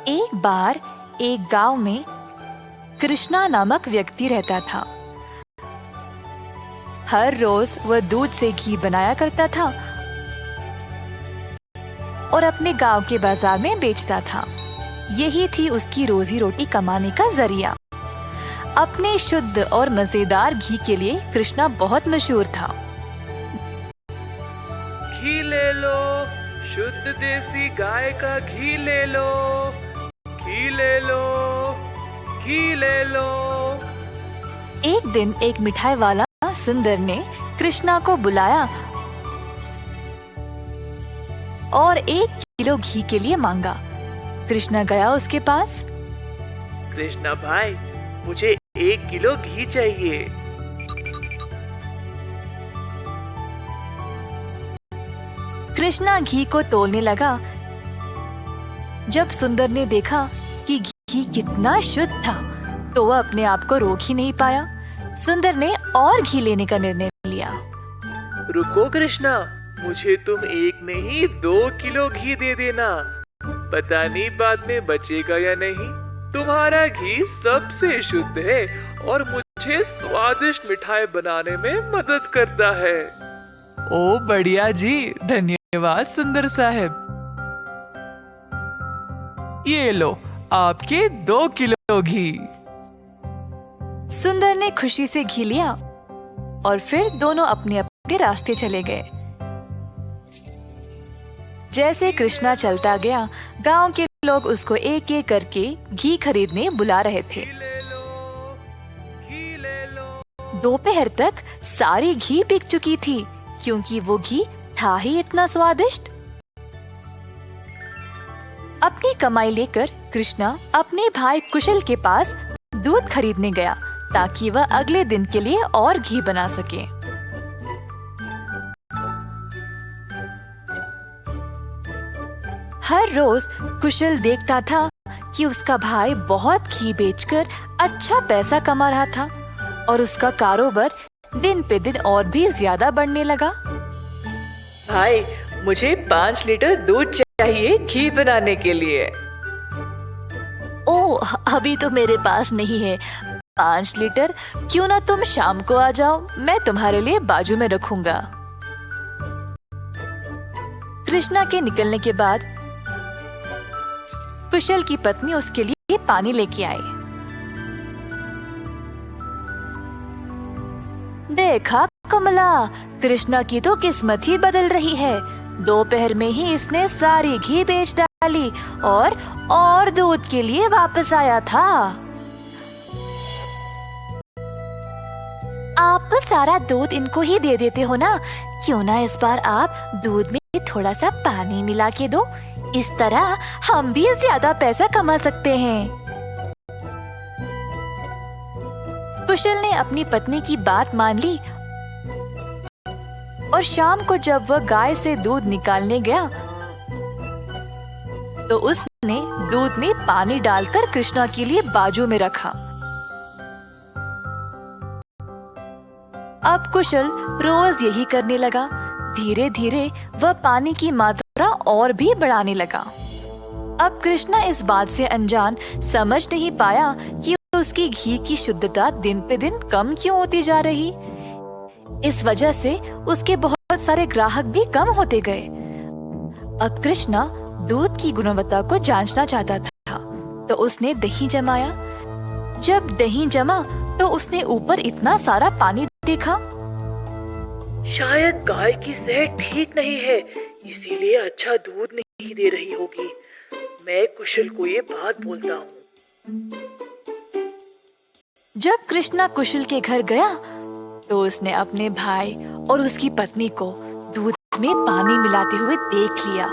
एक बार एक गांव में कृष्णा नामक व्यक्ति रहता था। हर रोज वह दूध से घी बनाया करता था और अपने गांव के बाजार में बेचता था। यही थी उसकी रोजी रोटी कमाने का जरिया। अपने शुद्ध और मजेदार घी के लिए कृष्णा बहुत मशहूर था। घी ले लो, शुद्ध देसी गाय का घी ले लो, घी ले लो, घी ले लो। एक दिन एक मिठाई वाला सुंदर ने कृष्णा को बुलाया और 1 किलो घी के लिए मांगा। कृष्णा गया उसके पास। कृष्णा भाई, मुझे 1 किलो घी चाहिए। कृष्णा घी को तोलने लगा। जब सुंदर ने देखा कि घी कितना शुद्ध था, तो वह अपने आप को रोक ही नहीं पाया। सुंदर ने और घी लेने का निर्णय लिया। रुको कृष्णा, मुझे तुम 1 नहीं 2 किलो घी दे देना। पता नहीं बाद में बचेगा या नहीं। तुम्हारा घी सबसे शुद्ध है और मुझे स्वादिष्ट मिठाई बनाने में मदद करता है। ओ बढ़िया जी, धन्यवाद सुंदर साहब। ये लो आपके 2 किलो घी। सुंदर ने खुशी से घी लिया और फिर दोनों अपने अपने रास्ते चले गए। जैसे कृष्णा चलता गया, गांव के लोग उसको एक एक करके घी खरीदने बुला रहे थे। दोपहर तक सारी घी बिक चुकी थी, क्योंकि वो घी था ही इतना स्वादिष्ट। अपनी कमाई लेकर कृष्णा अपने भाई कुशल के पास दूध खरीदने गया, ताकि वह अगले दिन के लिए और घी बना सके। हर रोज कुशल देखता था कि उसका भाई बहुत घी बेचकर अच्छा पैसा कमा रहा था और उसका कारोबार दिन पे दिन और भी ज्यादा बढ़ने लगा। भाई, मुझे 5 लीटर दूध चाहिए घी बनाने के लिए। ओह, अभी तो मेरे पास नहीं है 5 लीटर। क्यों ना तुम शाम को आ जाओ, मैं तुम्हारे लिए बाजू में रखूंगा। कृष्णा के निकलने के बाद कुशल की पत्नी उसके लिए पानी लेके आई। देखा कमला, कृष्णा की तो किस्मत ही बदल रही है। दोपहर में ही इसने सारी घी बेच डाली और दूध के लिए वापस आया था। आप तो सारा दूध इनको ही दे देते हो ना, क्यों ना इस बार आप दूध में थोड़ा सा पानी मिला के दो। इस तरह हम भी ज्यादा पैसा कमा सकते हैं। कुशल ने अपनी पत्नी की बात मान ली और शाम को जब वह गाय से दूध निकालने गया, तो उसने दूध में पानी डालकर कृष्णा के लिए बाजू में रखा। अब कुशल रोज यही करने लगा। धीरे धीरे वह पानी की मात्रा और भी बढ़ाने लगा। अब कृष्णा इस बात से अनजान समझ नहीं पाया कि उसकी घी की शुद्धता दिन पे दिन कम क्यों होती जा रही। इस वजह से उसके बहुत सारे ग्राहक भी कम होते गए। अब कृष्णा दूध की गुणवत्ता को जांचना चाहता था, तो उसने दही जमाया। जब दही जमा, तो उसने ऊपर इतना सारा पानी देखा। शायद गाय की सेहत ठीक नहीं है, इसीलिए अच्छा दूध नहीं दे रही होगी। मैं कुशल को ये बात बोलता हूँ। जब कृष्णा कुशल के घर गया, तो उसने अपने भाई और उसकी पत्नी को दूध में पानी मिलाते हुए देख लिया।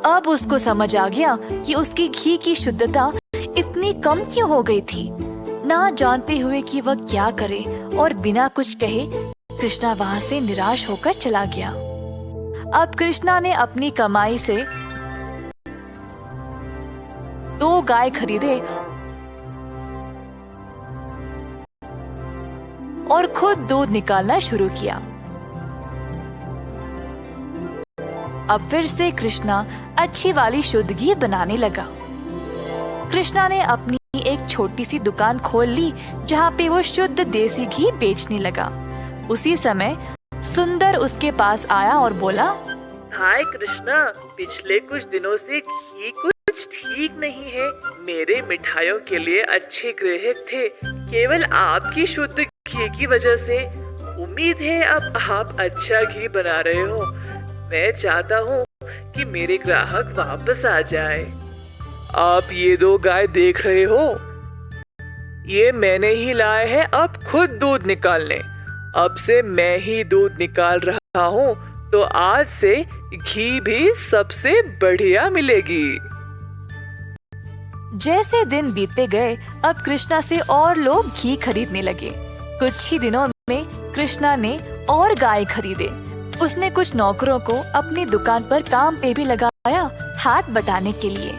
अब उसको समझ आ गया कि उसकी घी की शुद्धता इतनी कम क्यों हो गई थी। ना जानते हुए कि वह क्या करे और बिना कुछ कहे कृष्णा वहां से निराश होकर चला गया। अब कृष्णा ने अपनी कमाई से 2 गाय खरीदे और खुद दूध निकालना शुरू किया। अब फिर से कृष्णा अच्छी वाली शुद्ध घी बनाने लगा। कृष्णा ने अपनी एक छोटी सी दुकान खोल ली जहाँ पे वो शुद्ध देसी घी बेचने लगा। उसी समय सुंदर उसके पास आया और बोला, हाय कृष्णा, पिछले कुछ दिनों से घी कुछ ठीक नहीं है। मेरे मिठाइयों के लिए अच्छे ग्राहक थे, केवल आपकी शुद्ध घी की वजह से। उम्मीद है अब आप अच्छा घी बना रहे हो। मैं चाहता हूँ कि मेरे ग्राहक वापस आ जाए। आप ये 2 गाय देख रहे हो, ये मैंने ही लाए हैं अब खुद दूध निकालने। अब से मैं ही दूध निकाल रहा हूँ, तो आज से घी भी सबसे बढ़िया मिलेगी। जैसे दिन बीतते गए, अब कृष्णा से और लोग घी खरीदने लगे। कुछ ही दिनों में कृष्णा ने और गाय खरीदे। उसने कुछ नौकरों को अपनी दुकान पर काम पे भी लगाया, हाथ बटाने के लिए।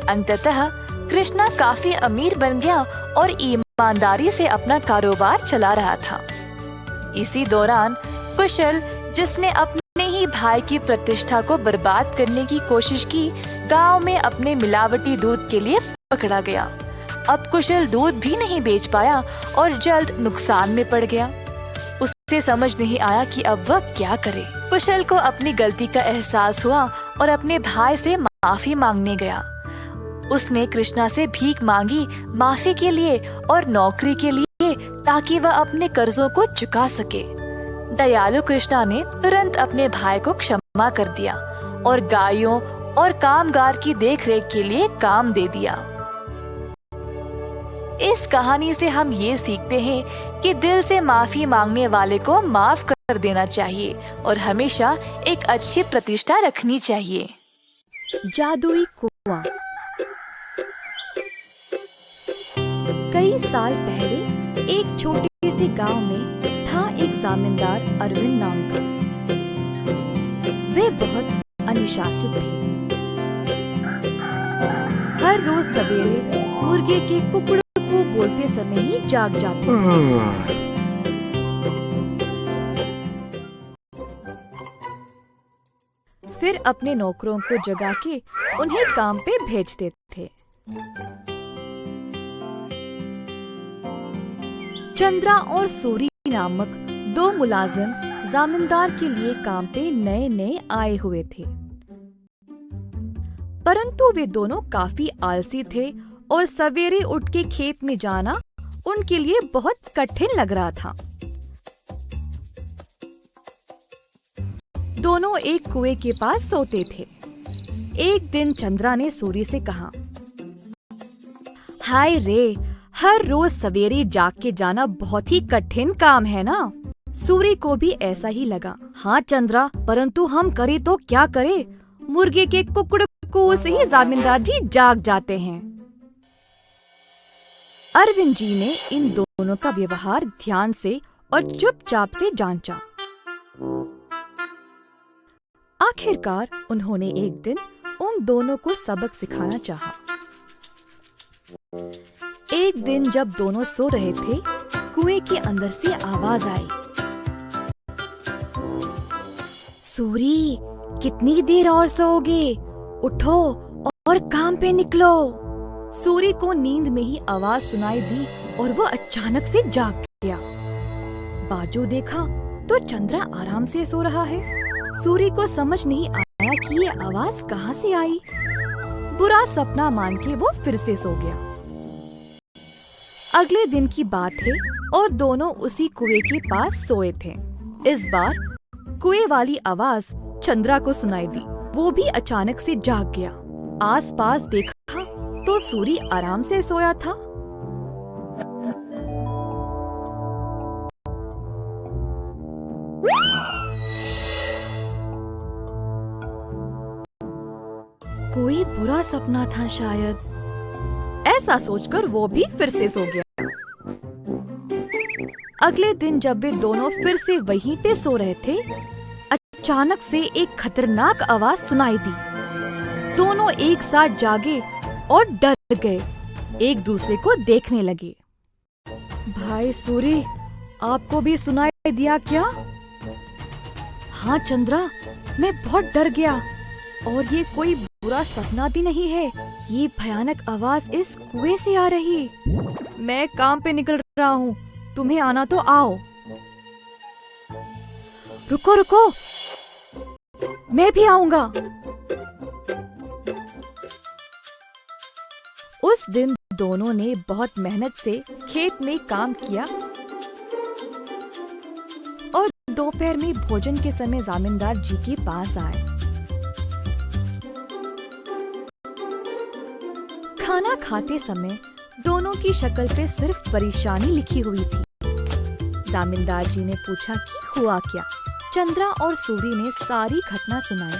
अंततः कृष्णा काफी अमीर बन गया और ईमानदारी से अपना कारोबार चला रहा था। इसी दौरान कुशल, जिसने अपने ही भाई की प्रतिष्ठा को बर्बाद करने की कोशिश की, गांव में अपने मिलावटी दूध के लिए पकड़ा गया। अब कुशल दूध भी नहीं बेच पाया और जल्द नुकसान में पड़ गया। उसे समझ नहीं आया कि अब वह क्या करे। कुशल को अपनी गलती का एहसास हुआ और अपने भाई से माफी मांगने गया। उसने कृष्णा से भीख मांगी माफी के लिए और नौकरी के लिए, ताकि वह अपने कर्जों को चुका सके। दयालु कृष्णा ने तुरंत अपने भाई को क्षमा कर दिया और गायों और कामगार की देखरेख के लिए काम दे दिया। इस कहानी से हम ये सीखते हैं कि दिल से माफी मांगने वाले को माफ कर देना चाहिए और हमेशा एक अच्छी प्रतिष्ठा रखनी चाहिए। जादुई कुआं। कई साल पहले एक छोटे से गांव में था एक जमींदार अरविंद नाम का। वे बहुत अनुशासित थे। हर रोज सवेरे मुर्गे के कुकड़ों को बोलते समय ही जाग जाते। फिर अपने नौकरों को जगा के उन्हें काम पे भेजते थे। चंद्रा और सूरी नामक 2 मुलाजिम जमींदार के लिए काम पे नए नए आए हुए थे, परंतु वे दोनों काफी आलसी थे और सवेरे उठ के खेत में जाना उनके लिए बहुत कठिन लग रहा था। दोनों एक कुएं के पास सोते थे। एक दिन चंद्रा ने सूरी से कहा, हाय रे, हर रोज सवेरे जाग के जाना बहुत ही कठिन काम है ना। सूरी को भी ऐसा ही लगा। हाँ चंद्रा, परंतु हम करे तो क्या करे, मुर्गे के कुकड़ों से ही जमींदार जी जाग जाते हैं। अरविंद जी ने इन दोनों का व्यवहार ध्यान से और चुपचाप से जांचा। आखिरकार उन्होंने एक दिन उन दोनों को सबक सिखाना चाहा। एक दिन जब दोनों सो रहे थे, कुएं के अंदर से आवाज आई, सूरी, कितनी देर और सोओगे? उठो और काम पे निकलो। सूरी को नींद में ही आवाज सुनाई दी और वो अचानक से जाग गया। बाजू देखा तो चंद्रा आराम से सो रहा है। सूरी को समझ नहीं आया कि ये आवाज कहाँ से आई। बुरा सपना मान के वो फिर से सो गया। अगले दिन की बात है और दोनों उसी कुएं के पास सोए थे। इस बार कुएं वाली आवाज चंद्रा को सुनाई दी। वो भी अचानक से जाग गया। आसपास देखा तो सूरी आराम से सोया था। कोई बुरा सपना था शायद, ऐसा सोचकर वो भी फिर से सो गया। अगले दिन जब वे दोनों फिर से वहीं पे सो रहे थे, अचानक से एक खतरनाक आवाज सुनाई दी। दोनों एक साथ जागे और डर गए, एक दूसरे को देखने लगे। भाई सूरी, आपको भी सुनाई दिया क्या? हाँ चंद्रा, मैं बहुत डर गया। और ये कोई बुरा सपना भी नहीं है। ये भयानक आवाज इस कुएं से आ रही। मैं काम पे निकल रहा हूँ, तुम्हें आना तो आओ। रुको रुको, मैं भी आऊंगा। उस दिन दोनों ने बहुत मेहनत से खेत में काम किया और दोपहर में भोजन के समय जमींदार जी के पास आए। खाना खाते समय दोनों की शक्ल पे सिर्फ परेशानी लिखी हुई थी। जमींदार जी ने पूछा कि हुआ क्या। चंद्रा और सूरी ने सारी घटना सुनाई।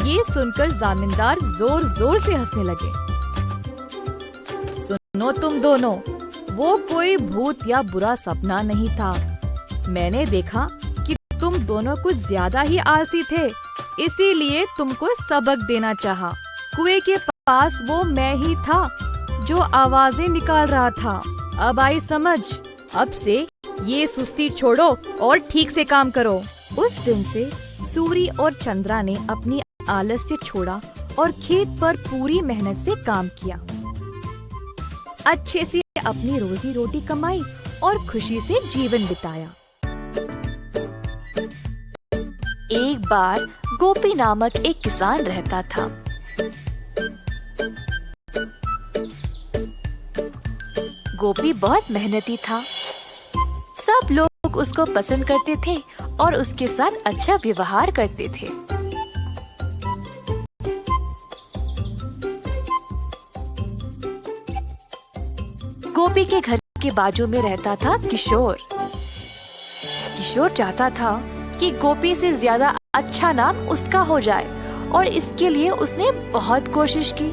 ये सुनकर जमींदार जोर जोर से हंसने लगे। सुनो तुम दोनों, वो कोई भूत या बुरा सपना नहीं था। मैंने देखा कि तुम दोनों कुछ ज्यादा ही आलसी थे, इसीलिए तुमको सबक देना चाहा। कुएं के पास वो मैं ही था जो आवाजें निकाल रहा था। अब आई समझ। अब से ये सुस्ती छोड़ो और ठीक से काम करो। उस दिन से सूरी और चंद्रा ने अपनी आलस्य छोड़ा और खेत पर पूरी मेहनत से काम किया। अच्छे से अपनी रोजी रोटी कमाई और खुशी से जीवन बिताया। एक बार गोपी नामक एक किसान रहता था। गोपी बहुत मेहनती था। सब लोग उसको पसंद करते थे और उसके साथ अच्छा व्यवहार करते थे। गोपी के घर के बाजू में रहता था किशोर। किशोर चाहता था कि गोपी से ज्यादा अच्छा नाम उसका हो जाए और इसके लिए उसने बहुत कोशिश की,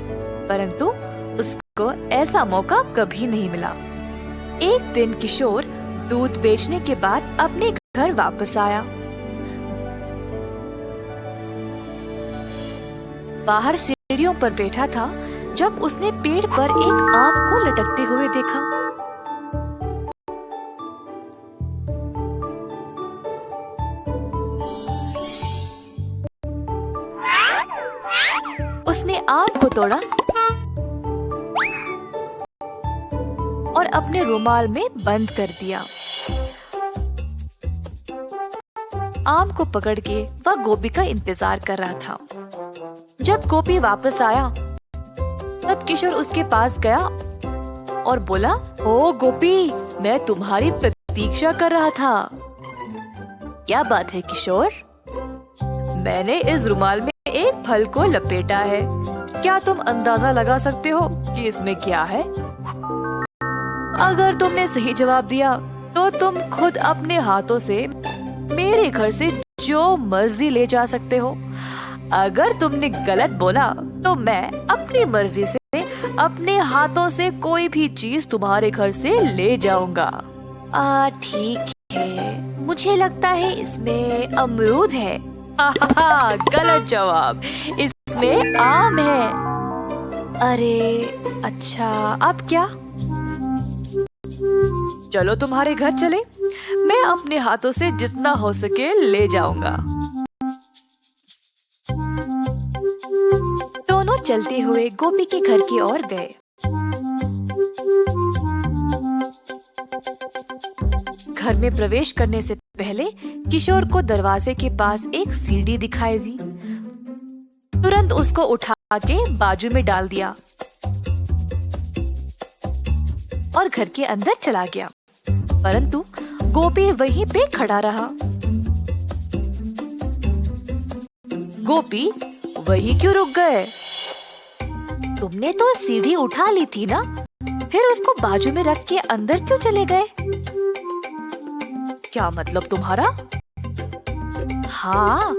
परंतु उसको ऐसा मौका कभी नहीं मिला। एक दिन किशोर दूध बेचने के बाद अपने घर वापस आया। बाहर सीढ़ियों पर बैठा था जब उसने पेड़ पर एक आम को लटकते हुए देखा। उसने आम को तोड़ा और अपने रुमाल में बंद कर दिया। आम को पकड़ के वह गोपी का इंतजार कर रहा था। जब गोपी वापस आया तब किशोर उसके पास गया और बोला, ओ गोपी, मैं तुम्हारी प्रतीक्षा कर रहा था। क्या बात है किशोर? मैंने इस रुमाल में एक फल को लपेटा है। क्या तुम अंदाजा लगा सकते हो कि इसमें क्या है? अगर तुमने सही जवाब दिया तो तुम खुद अपने हाथों से मेरे घर से जो मर्जी ले जा सकते हो। अगर तुमने गलत बोला तो मैं अपनी मर्जी से अपने हाथों से कोई भी चीज तुम्हारे घर से ले जाऊंगा। ठीक है, मुझे लगता है इसमें अमरूद है। गलत जवाब, इसमें आम है। अरे अच्छा, अब क्या? चलो तुम्हारे घर चले, मैं अपने हाथों से जितना हो सके ले जाऊंगा। दोनों चलते हुए गोपी के घर की ओर गए। घर में प्रवेश करने से पहले किशोर को दरवाजे के पास एक सीढ़ी दिखाई दी। तुरंत उसको उठा के बाजू में डाल दिया और घर के अंदर चला गया, परंतु गोपी वहीं पे खड़ा रहा। गोपी, वहीं क्यों रुक गए? तुमने तो सीढ़ी उठा ली थी ना, फिर उसको बाजू में रख के अंदर क्यों चले गए? क्या मतलब तुम्हारा? हाँ,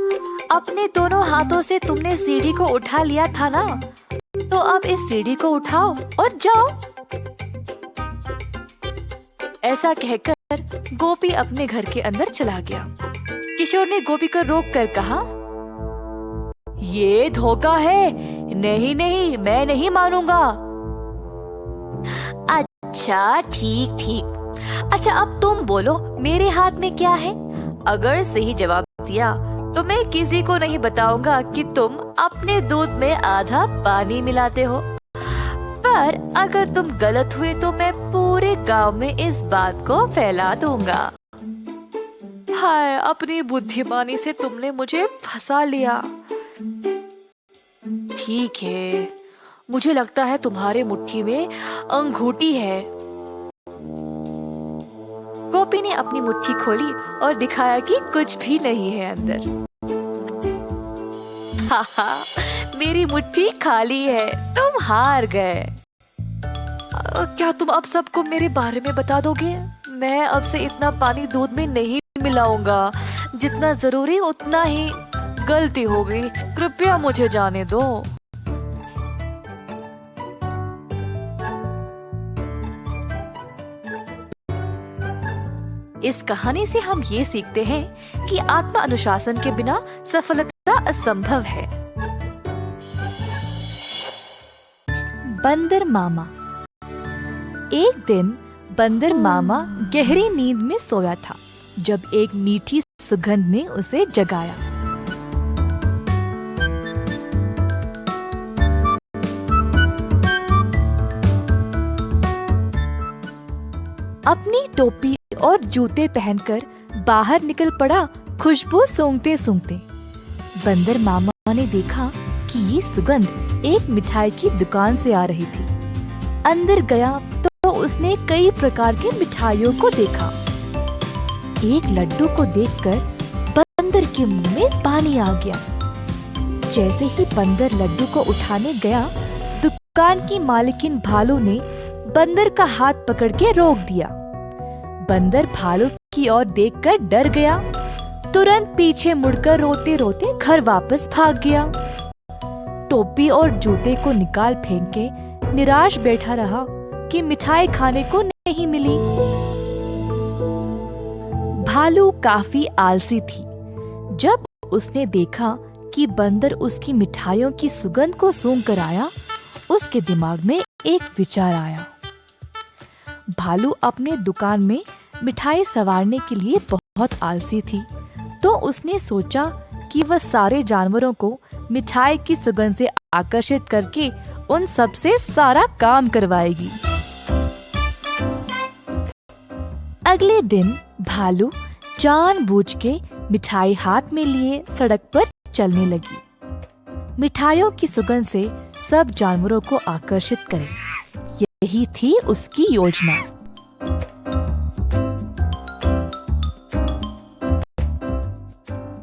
अपने दोनों हाथों से तुमने सीढ़ी को उठा लिया था ना, तो अब इस सीढ़ी को उठाओ और जाओ। ऐसा कहकर गोपी अपने घर के अंदर चला गया। किशोर ने गोपी को रोक कर कहा, ये धोखा है। नहीं नहीं, मैं नहीं मानूंगा। अच्छा ठीक ठीक। अच्छा अब तुम बोलो, मेरे हाथ में क्या है? अगर सही जवाब दिया तुम्हें किसी को नहीं बताऊंगा कि तुम अपने दूध में आधा पानी मिलाते हो। पर अगर तुम गलत हुए तो मैं पूरे गांव में इस बात को फैला दूंगा। हाय, अपनी बुद्धिमानी से तुमने मुझे फंसा लिया। ठीक है, मुझे लगता है तुम्हारे मुट्ठी में अंगूठी है। गोपी ने अपनी मुट्ठी खोली और दिखाया कि कुछ भी नहीं है अंदर। हाहा, मेरी मुट्ठी खाली है, तुम हार गए। क्या तुम अब सबको मेरे बारे में बता दोगे? मैं अब से इतना पानी दूध में नहीं मिलाऊंगा, जितना जरूरी उतना ही। गलती हो गई, कृपया मुझे जाने दो। इस कहानी से हम ये सीखते हैं कि आत्म अनुशासन के बिना सफलता असंभव है। बंदर मामा। एक दिन बंदर मामा गहरी नींद में सोया था जब एक मीठी सुगंध ने उसे जगाया। अपनी टोपी और जूते पहनकर बाहर निकल पड़ा खुशबू सूंघते सूंघते। बंदर मामा ने देखा कि ये सुगंध एक मिठाई की दुकान से आ रही थी। अंदर गया तो उसने कई प्रकार के मिठाइयों को देखा। एक लड्डू को देखकर बंदर के मुंह में पानी आ गया। जैसे ही बंदर लड्डू को उठाने गया, दुकान की मालकिन भालू ने बंदर का हाथ पकड़ के रोक दिया। बंदर भालू की ओर देखकर डर गया, तुरंत पीछे मुड़कर रोते रोते घर वापस भाग गया। टोपी और जूते को निकाल फेंक के निराश बैठा रहा कि मिठाई खाने को नहीं मिली। भालू काफी आलसी थी। जब उसने देखा कि बंदर उसकी मिठाइयों की सुगंध को सूंघ कर आया, उसके दिमाग में एक विचार आया। भालू अपने दुकान में मिठाई संवारने के लिए बहुत आलसी थी, तो उसने सोचा कि वह सारे जानवरों को मिठाई की सुगंध से आकर्षित करके उन सब से सारा काम करवाएगी। अगले दिन भालू जानबूझ के मिठाई हाथ में लिए सड़क पर चलने लगी। मिठाइयों की सुगंध से सब जानवरों को आकर्षित करे, यही थी उसकी योजना।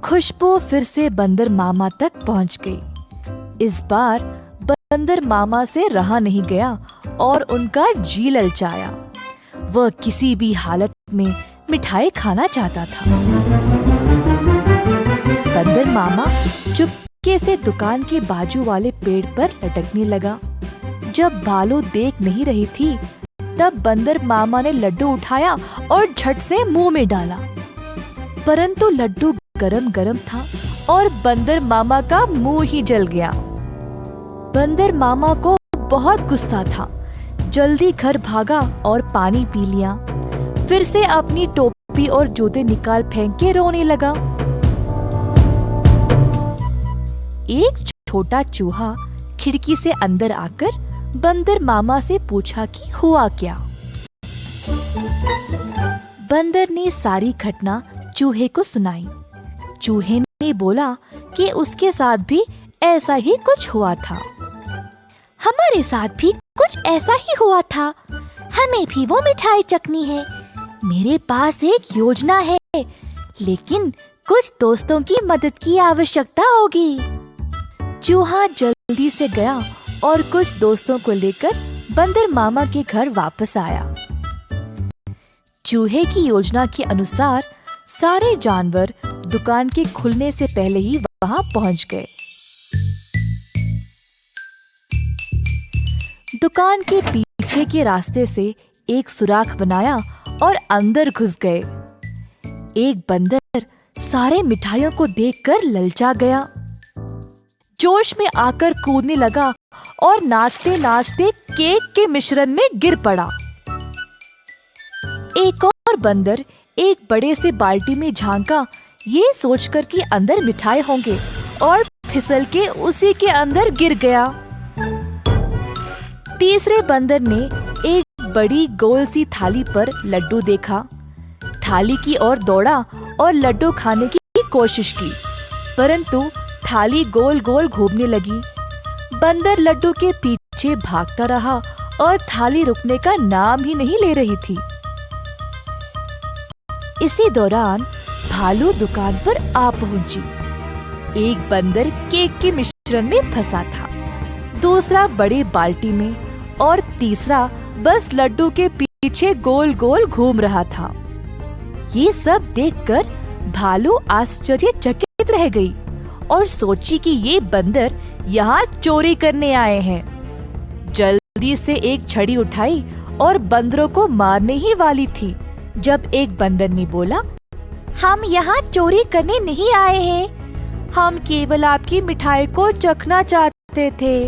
खुशबू फिर से बंदर मामा तक पहुंच गई। इस बार बंदर मामा से रहा नहीं गया और उनका जी ललचाया। वह किसी भी हालत में मिठाई खाना चाहता था। बंदर मामा चुपके से दुकान के बाजू वाले पेड़ पर लटकने लगा। जब भालू देख नहीं रही थी, तब बंदर मामा ने लड्डू उठाया और झट से मुंह में डाला। परंतु लड्डू गरम गरम था और बंदर मामा का मुंह ही जल गया। बंदर मामा को बहुत गुस्सा था। जल्दी घर भागा और पानी पी लिया। फिर से अपनी टोपी और जूते निकाल फेंक के रोने लगा। एक छोटा चूहा खिड़की से अंदर आकर बंदर मामा से पूछा कि हुआ क्या। बंदर ने सारी घटना चूहे को सुनाई। चूहे ने बोला कि उसके साथ भी ऐसा ही कुछ हुआ था। हमारे साथ भी कुछ ऐसा ही हुआ था। हमें भी वो मिठाई चखनी है। मेरे पास एक योजना है, लेकिन कुछ दोस्तों की मदद की आवश्यकता होगी। चूहा जल्दी से गया और कुछ दोस्तों को लेकर बंदर मामा के घर वापस आया। चूहे की योजना के अनुसार सारे जानवर दुकान के खुलने से पहले ही वहां पहुंच गए। दुकान के पीछे के रास्ते से एक सुराख बनाया और अंदर घुस गए। एक बंदर सारे मिठाइयों को देखकर ललचा गया। जोश में आकर कूदने लगा और नाचते नाचते केक के मिश्रण में गिर पड़ा। एक और बंदर एक बड़े से बाल्टी में झांका ये सोचकर कि अंदर मिठाई होंगे और फिसल के उसी के अंदर गिर गया। तीसरे बंदर ने एक बड़ी गोल सी थाली पर लड्डू देखा। थाली की ओर दौड़ा और लड्डू खाने की कोशिश की, परंतु थाली गोल गोल घूमने लगी। बंदर लड्डू के पीछे भागता रहा और थाली रुकने का नाम ही नहीं ले रही थी। इसी दौरान भालू दुकान पर आ पहुंची। एक बंदर केक के मिश्रण में फंसा था, दूसरा बड़ी बाल्टी में और तीसरा बस लड्डू के पीछे गोल गोल घूम रहा था। ये सब देखकर भालू आश्चर्यचकित रह गई और सोची कि ये बंदर यहाँ चोरी करने आए हैं। जल्दी से एक छड़ी उठाई और बंदरों को मारने ही वाली थी, जब एक बंदर ने बोला, हम यहाँ चोरी करने नहीं आए हैं, हम केवल आपकी मिठाई को चखना चाहते थे।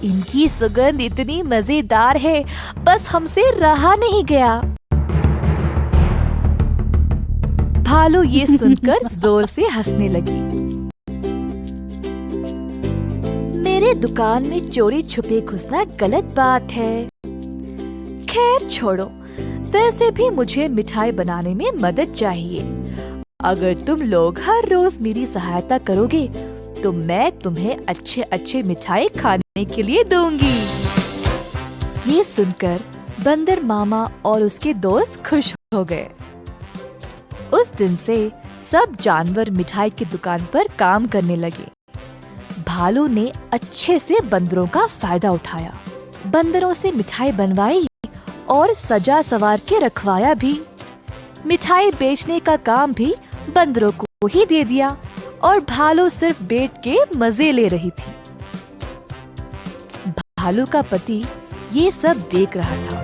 इनकी सुगंध इतनी मजेदार है, बस हमसे रहा नहीं गया। भालू ये सुनकर जोर से हंसने लगी। मेरे दुकान में चोरी छुपे घुसना गलत बात है। खैर छोड़ो, वैसे भी मुझे मिठाई बनाने में मदद चाहिए। अगर तुम लोग हर रोज मेरी सहायता करोगे तो मैं तुम्हें अच्छे अच्छे मिठाई खाने के लिए दूंगी। ये सुनकर बंदर मामा और उसके दोस्त खुश हो गए। उस दिन से सब जानवर मिठाई की दुकान पर काम करने लगे। भालू ने अच्छे से बंदरों का फायदा उठाया, बंदरों से मिठाई बनवाई और सजा सवार के रखवाया भी। मिठाई बेचने का काम भी बंदरों को ही दे दिया और भालू सिर्फ बैठ के मजे ले रही थी। भालू का पति ये सब देख रहा था।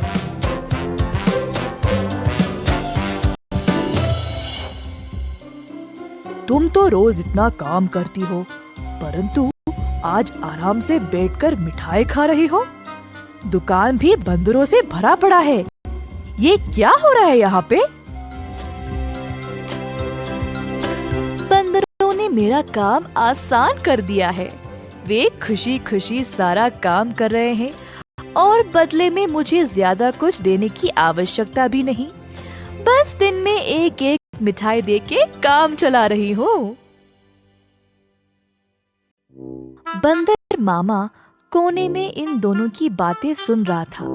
तुम तो रोज इतना काम करती हो, परंतु आज आराम से बैठकर मिठाई खा रही हो। दुकान भी बंदरों से भरा पड़ा है। ये क्या हो रहा है यहाँ पे? बंदरों ने मेरा काम आसान कर दिया है। वे खुशी खुशी सारा काम कर रहे हैं और बदले में मुझे ज्यादा कुछ देने की आवश्यकता भी नहीं। बस दिन में एक एक मिठाई देके काम चला रही हूँ। बंदर मामा कोने में इन दोनों की बातें सुन रहा था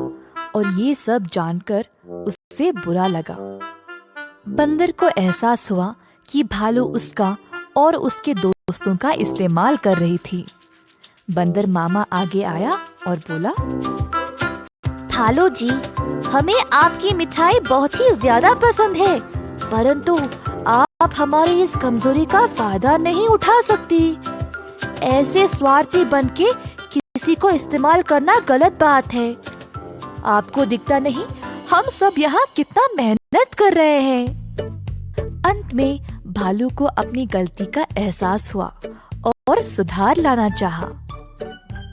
और ये सब जानकर उससे बुरा लगा। बंदर को एहसास हुआ कि भालू उसका और उसके दोस्तों का इस्तेमाल कर रही थी। बंदर मामा आगे आया और बोला, भालू जी, हमें आपकी मिठाई बहुत ही ज्यादा पसंद है, परंतु आप हमारी इस कमजोरी का फायदा नहीं उठा सकती। ऐसे स्वार्थी बनके किसी को इस्तेमाल करना गलत बात है। आपको दिखता नहीं हम सब यहाँ कितना मेहनत कर रहे हैं। अंत में भालू को अपनी गलती का एहसास हुआ और सुधार लाना चाहा।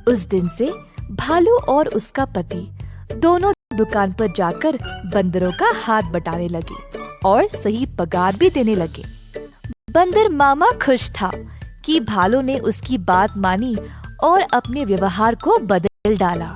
उस दिन से भालू और उसका पति दोनों दुकान पर जाकर बंदरों का हाथ बटाने लगे और सही पगार भी देने लगे। बंदर मामा खुश था कि भालू ने उसकी बात मानी और अपने व्यवहार को बदल डाला।